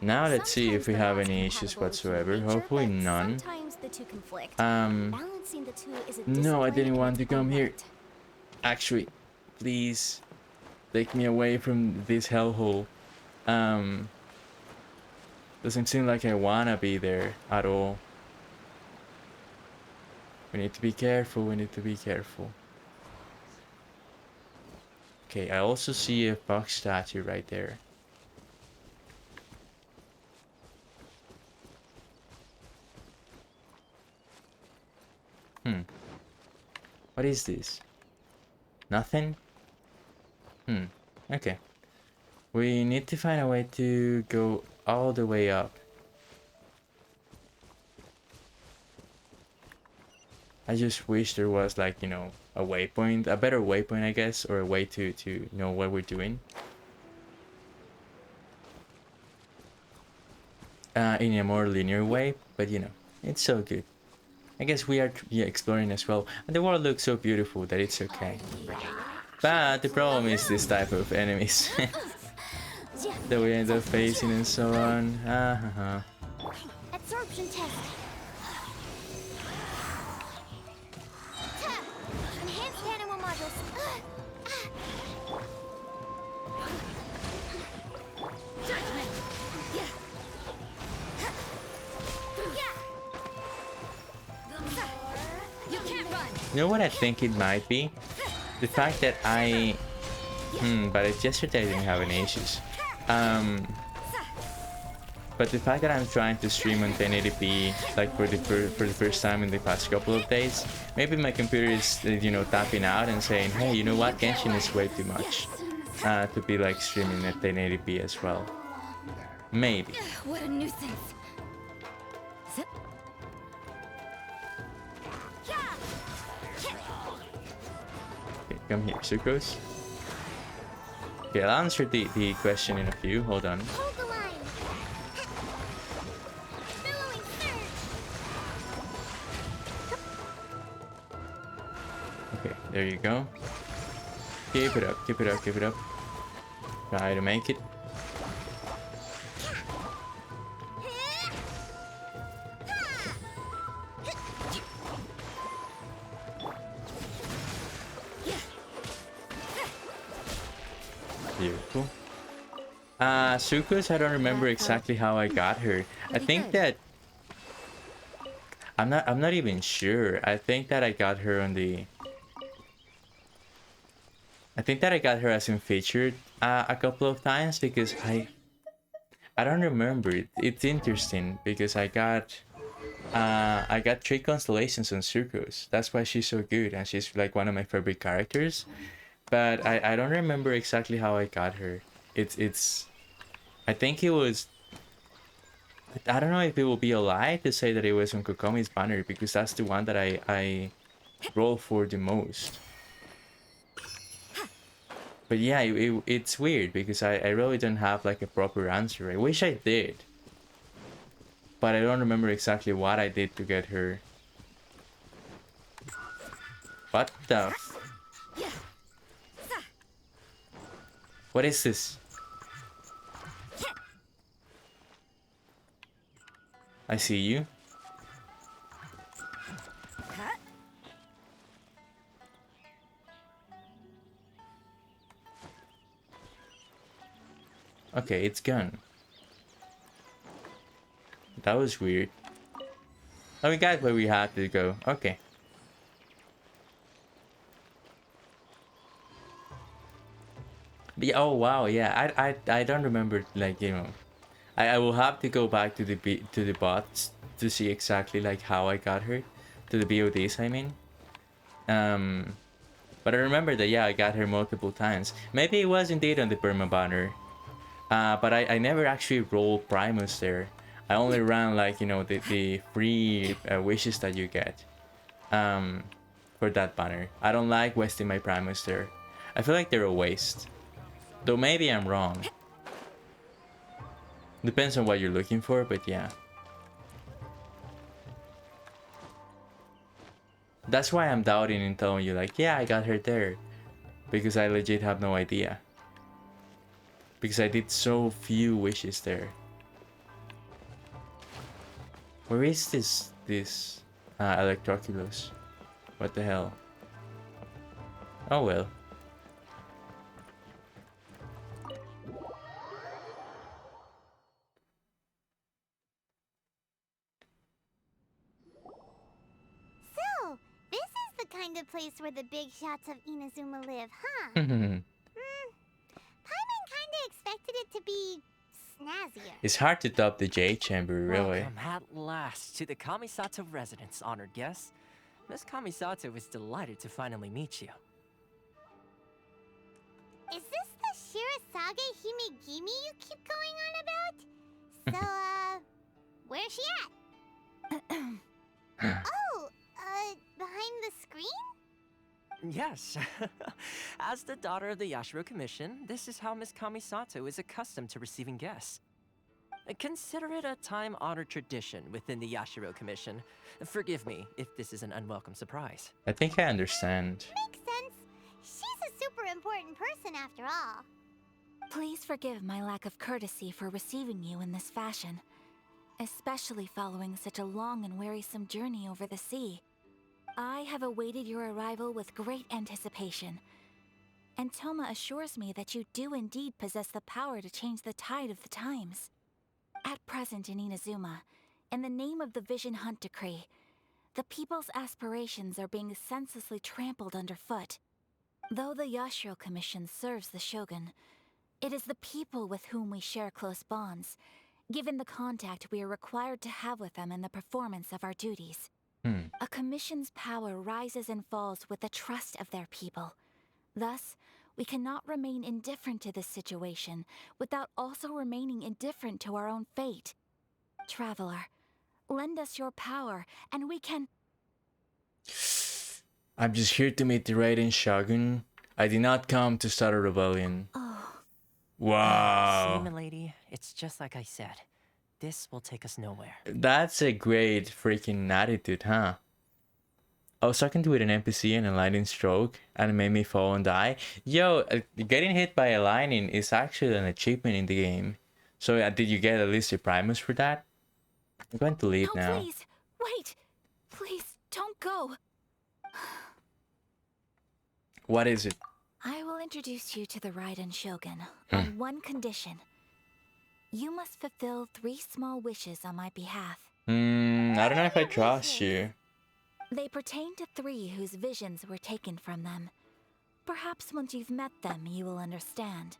Now let's see if we have any issues whatsoever. Hopefully none. No, I didn't want to come here. Actually, please take me away from this hellhole. Doesn't seem like I wanna be there at all. We need to be careful, we need to be careful. Okay, I also see a fox statue right there. What is this? Nothing? Okay. We need to find a way to go all the way up. I just wish there was, like, you know, a waypoint, a better waypoint, I guess, or a way to know what we're doing. In a more linear way, but you know, it's so good. I guess we are exploring as well, and the world looks so beautiful that it's okay. But the problem is this type of enemies that we end up facing and so on. Absorption test. Enhanced animal modules. Judgment. You can't run. You know what I think it might be? The fact that but it's yesterday I didn't have any issues. But the fact that I'm trying to stream on 1080p, like for the first time in the past couple of days, maybe my computer is, you know, tapping out and saying, hey, you know what, Genshin is way too much to be like streaming at 1080p as well. Maybe. What a nuisance. Okay, come here, Sucrose. Okay, I'll answer the question in a few. Hold on. Hold the line. Billowing surge. Okay, there you go. Keep it up, keep it up, keep it up. Try to make it. Beautiful. Sucrose, I don't remember exactly how I got her. I think that I'm not even sure. I think that I got her on the I think that I got her as in featured a couple of times because I don't remember it. It's interesting because I got 3 constellations on Sucrose. That's why she's so good and she's like one of my favorite characters. But I don't remember exactly how I got her. It's I think it was, I don't know if it will be a lie to say that it was on Kokomi's banner because that's the one that I roll for the most. But yeah, it's weird because I really don't have like a proper answer. I wish I did. But I don't remember exactly what I did to get her. What the What is this? I see you. Okay, it's gone. That was weird. Oh, we got where we had to go. Okay. Yeah, oh wow, yeah. I don't remember, like, you know. I will have to go back to the bots to see exactly like how I got her, to the VODs, I mean. But I remember that, yeah, I got her multiple times. Maybe it was indeed on the Burma banner. But I never actually rolled Primus there. I only ran, like, you know, the free wishes that you get for that banner. I don't like wasting my Primus there. I feel like they're a waste. Though maybe I'm wrong. Depends on what you're looking for, but yeah. That's why I'm doubting and telling you, like, yeah, I got her there. Because I legit have no idea. Because I did so few wishes there. Where is this Electroculus? What the hell? Oh well. So, this is the kind of place where the big shots of Inazuma live, huh? Paimon kinda expected it to be snazzier. It's hard to top the Jade Chamber, really. Welcome at last to the Kamisato residence, honored guests. Miss Kamisato is delighted to finally meet you. Is this the Shirasage Himegimi you keep going on about? So, where's she at? Oh, behind the screen? Yes. As the daughter of the Yashiro Commission, this is how Miss Kamisato is accustomed to receiving guests. Consider it a time-honored tradition within the Yashiro Commission. Forgive me if this is an unwelcome surprise. I think I understand. Makes sense. She's a super important person after all. Please forgive my lack of courtesy for receiving you in this fashion, especially following such a long and wearisome journey over the sea. I have awaited your arrival with great anticipation, and Toma assures me that you do indeed possess the power to change the tide of the times. At present in Inazuma, in the name of the Vision Hunt Decree, the people's aspirations are being senselessly trampled underfoot. Though the Yashiro Commission serves the Shogun, it is the people with whom we share close bonds, given the contact we are required to have with them in the performance of our duties. A commission's power rises and falls with the trust of their people. Thus, we cannot remain indifferent to this situation without also remaining indifferent to our own fate. Traveler, lend us your power, and we can... I'm just here to meet the Raiden Shogun. I did not come to start a rebellion. Oh, See, Wow. milady, it's just like I said. This will take us nowhere. That's a great freaking attitude, huh? I was talking to an NPC and a lightning stroke and it made me fall and die. Yo, getting hit by a lightning is actually an achievement in the game. So did you get at least a Primus for that? I'm going to leave no, now. please! Wait! Please, don't go! What is it? I will introduce you to the Raiden Shogun on one condition. You must fulfill 3 small wishes on my behalf. I don't know if I trust you. They pertain to 3 whose visions were taken from them. Perhaps once you've met them, you will understand.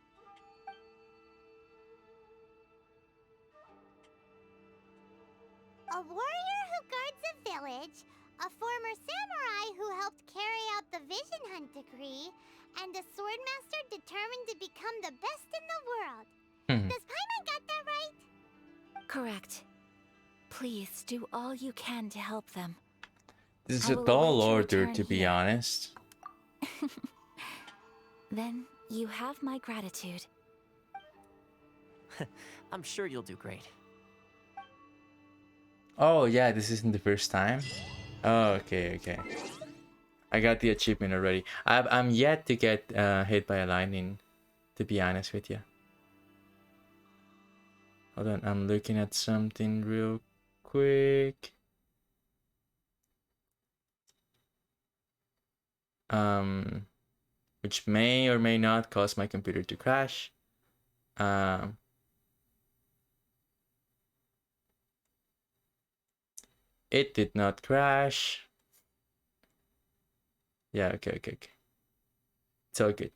A warrior who guards a village, a former samurai who helped carry out the Vision Hunt Decree, and a swordmaster determined to become the best in the world. Does Paimon got that right? Correct. Please do all you can to help them. This is I a will tall await your order, return to be here. honest. Then you have my gratitude. I'm sure you'll do great. Oh yeah, this isn't the first time. Oh, okay. I got the achievement already. I'm yet to get hit by a lightning, to be honest with you. Hold on, I'm looking at something real quick. Which may or may not cause my computer to crash. It did not crash. Yeah, okay. It's all good.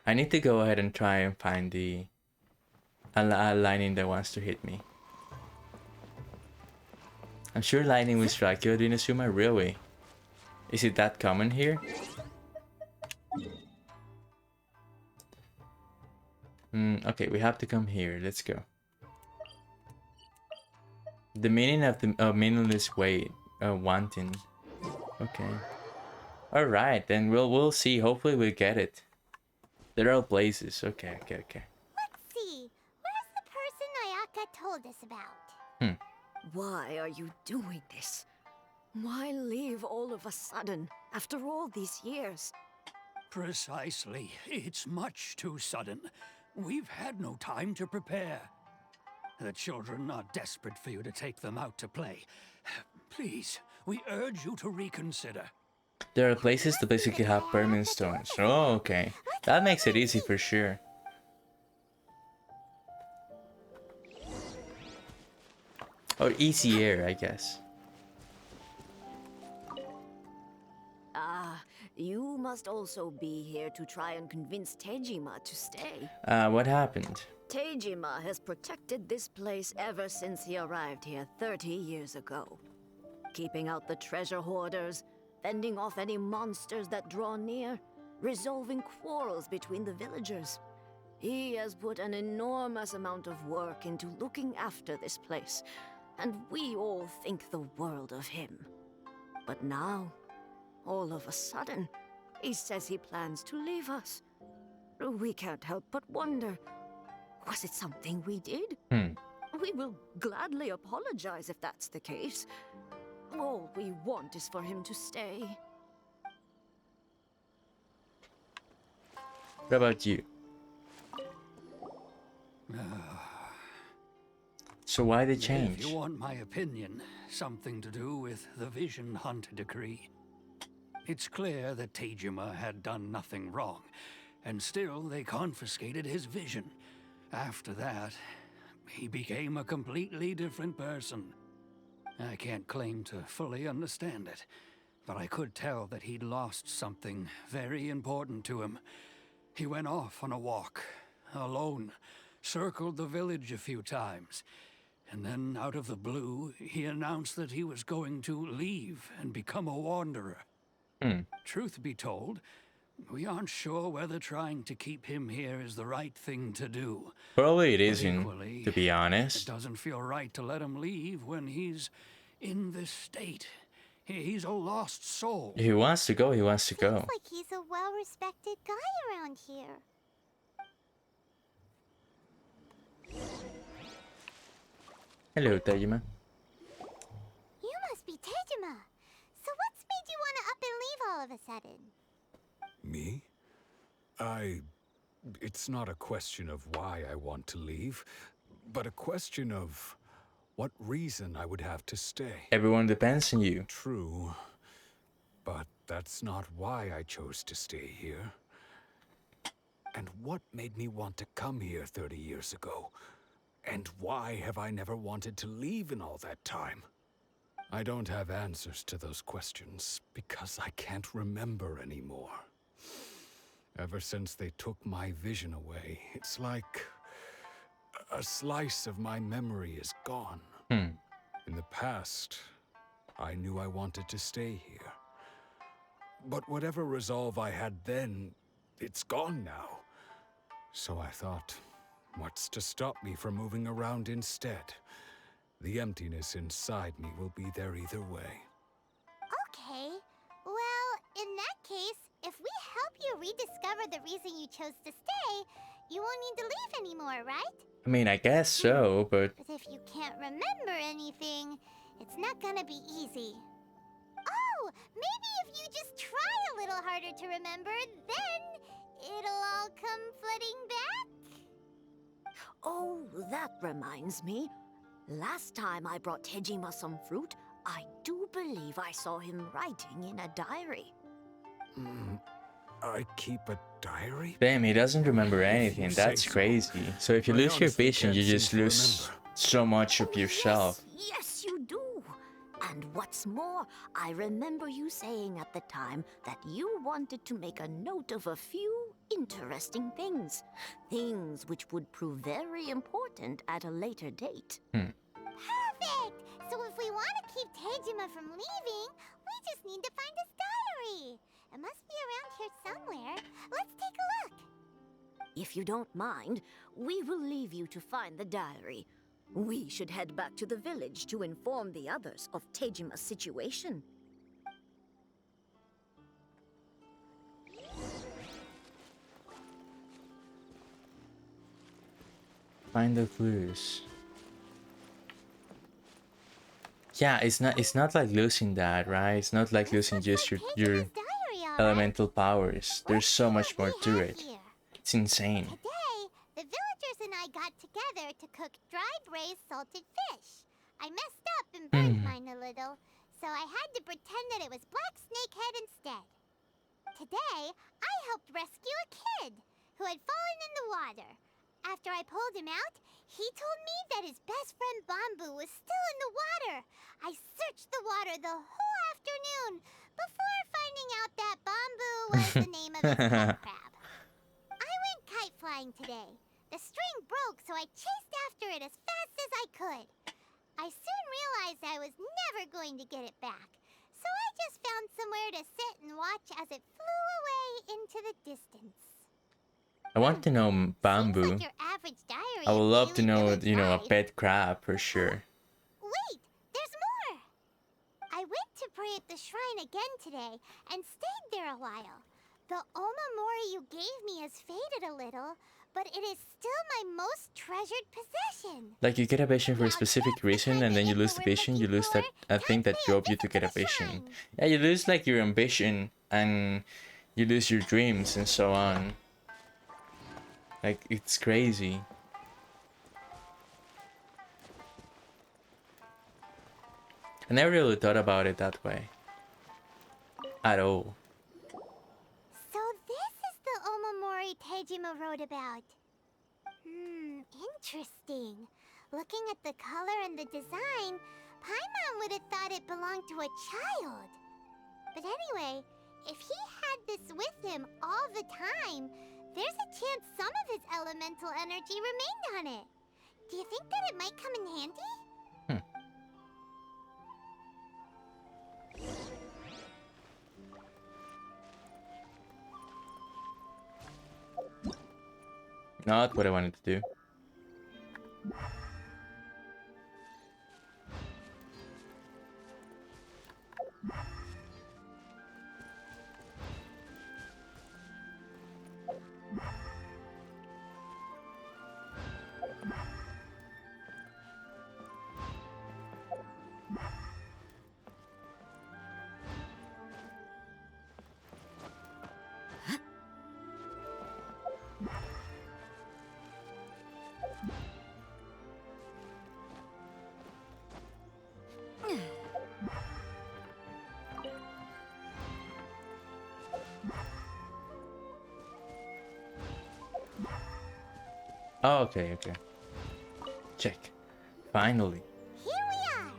I need to go ahead and try and find the lightning that wants to hit me. I'm sure lightning will strike you at Inazuma, really. Is it that common here? Okay, we have to come here. Let's go. The meaning of the meaningless way, wanting. Okay. All right, then we'll see. Hopefully we'll get it. There are places. Okay. Let's see. Where's the person Ayaka told us about? Why are you doing this? Why leave all of a sudden, after all these years? Precisely. It's much too sudden. We've had no time to prepare. The children are desperate for you to take them out to play. Please, we urge you to reconsider. There are places to basically have permanent stones. Oh, okay. That makes it easy for sure. Or easier, I guess. Ah, you must also be here to try and convince Tejima to stay. What happened? Tejima has protected this place ever since he arrived here 30 years ago. Keeping out the treasure hoarders, fending off any monsters that draw near, resolving quarrels between the villagers. He has put an enormous amount of work into looking after this place, and we all think the world of him. But now, all of a sudden, he says he plans to leave us. We can't help but wonder, was it something we did? We will gladly apologize if that's the case. All we want is for him to stay. What about you? So why the change? If you want my opinion, something to do with the Vision Hunt decree. It's clear that Tejima had done nothing wrong, and still they confiscated his vision. After that, he became a completely different person. I can't claim to fully understand it, but I could tell that he'd lost something very important to him. He went off on a walk, alone, circled the village a few times, and then out of the blue, he announced that he was going to leave and become a wanderer. Truth be told, we aren't sure whether trying to keep him here is the right thing to do. Probably it But isn't, equally, to be it honest. doesn't feel right to let him leave when he's in this state. He's a lost soul. If he wants to go, he wants to go. Seems like he's a well-respected guy around here. Hello, Tejima. You must be Tejima. So what's made you want to up and leave all of a sudden? Me? It's not a question of why I want to leave, but a question of what reason I would have to stay. Everyone depends on you. True, but that's not why I chose to stay here. And what made me want to come here 30 years ago? And why have I never wanted to leave in all that time? I don't have answers to those questions because I can't remember anymore. Ever since they took my vision away, it's like a slice of my memory is gone. In the past, I knew I wanted to stay here. But whatever resolve I had then, it's gone now. So I thought, what's to stop me from moving around instead? The emptiness inside me will be there either way. Okay. Well, in that case, if we help you rediscover the reason you chose to stay, you won't need to leave anymore, right? I mean, I guess so, but But if you can't remember anything, it's not gonna be easy. Oh, maybe if you just try a little harder to remember, then it'll all come flooding back. Oh, that reminds me. Last time I brought Tejima some fruit, I do believe I saw him writing in a diary. I keep a diary? damn, he doesn't remember anything. say That's so. crazy. So if you I lose your honestly vision, can't you seem just to lose remember. so much of yourself. Yes, you do. And what's more, I remember you saying at the time that you wanted to make a note of a few interesting things. Things which would prove very important at a later date. Perfect! So if we want to keep Tejima from leaving, we just need to find his diary. It must be around here somewhere. Let's take a look. If you don't mind, we will leave you to find the diary. We should head back to the village to inform the others of Tejima's situation. Find the clues. Yeah, it's not like losing that, right? It's not like losing just Looks your like Tejima's diary elemental powers. There's so much more to it. Here? It's insane. Today, the villagers and I got together to cook dried braised salted fish. I messed up and burned mine a little, so I had to pretend that it was black snakehead instead. Today, I helped rescue a kid who had fallen in the water. After I pulled him out, he told me that his best friend Bamboo was still in the water. I searched the water the whole afternoon before finding out that Bamboo was the name of his pet crab. I went kite flying today. The string broke, so I chased after it as fast as I could. I soon realized I was never going to get it back, so I just found somewhere to sit and watch as it flew away into the distance. I want to know Seems Bamboo. like your average diary I would of love to daily know, village you know, a life. pet crab for sure. Wait, there's more! I went to pray at the shrine again today and stayed there a while. The Omamori you gave me has faded a little, but it is still my most treasured possession. Like you get a vision for a Now specific that's the reason kind and of then you info lose the we're vision, you looking lose that for. thing that Time to drove pay you to get a visit to the vision. shrine. Yeah, you lose like your ambition and you lose your dreams and so on. Like it's crazy. I never really thought about it that way. At all. So this is the Omamori Tejima wrote about. Interesting. Looking at the color and the design, Paimon would have thought it belonged to a child. But anyway, if he had this with him all the time, there's a chance some of his elemental energy remained on it. Do you think that it might come in handy? Not what I wanted to do. Oh, okay. Check. Finally. Here we are.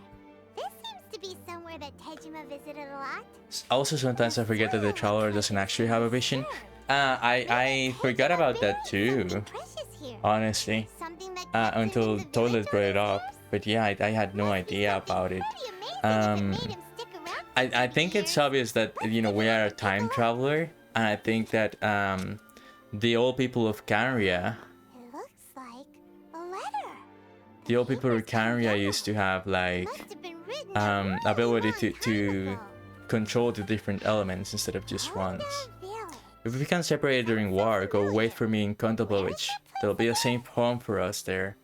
This seems to be somewhere that Tejima visited a lot. Also, sometimes I forget that the traveler doesn't actually have a vision. I forgot about that too, honestly. Until Toilet brought it up. But yeah, I had no idea about it. I think it's obvious that, you know, we are a time traveler. And I think that the old people of Canria, It looks like a letter. the old people of Canria used to have like Must have been written a really ability long to time ago. control the different elements instead of just How ones. about village? If we become separated during war, go wait for me in Kanto village. There'll be a safe home for us there.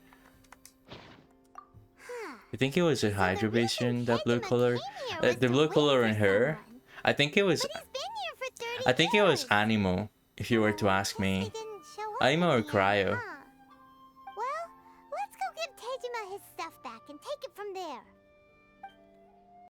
Huh. You think it was a Hydra vision, that blue Tejima color? came here was The to blue wait color for in her? someone. I think it was. But he's been here for 30 I think it was years. Animo. If you were to ask Guess he me, didn't show up Animo or in the end, Cryo. huh?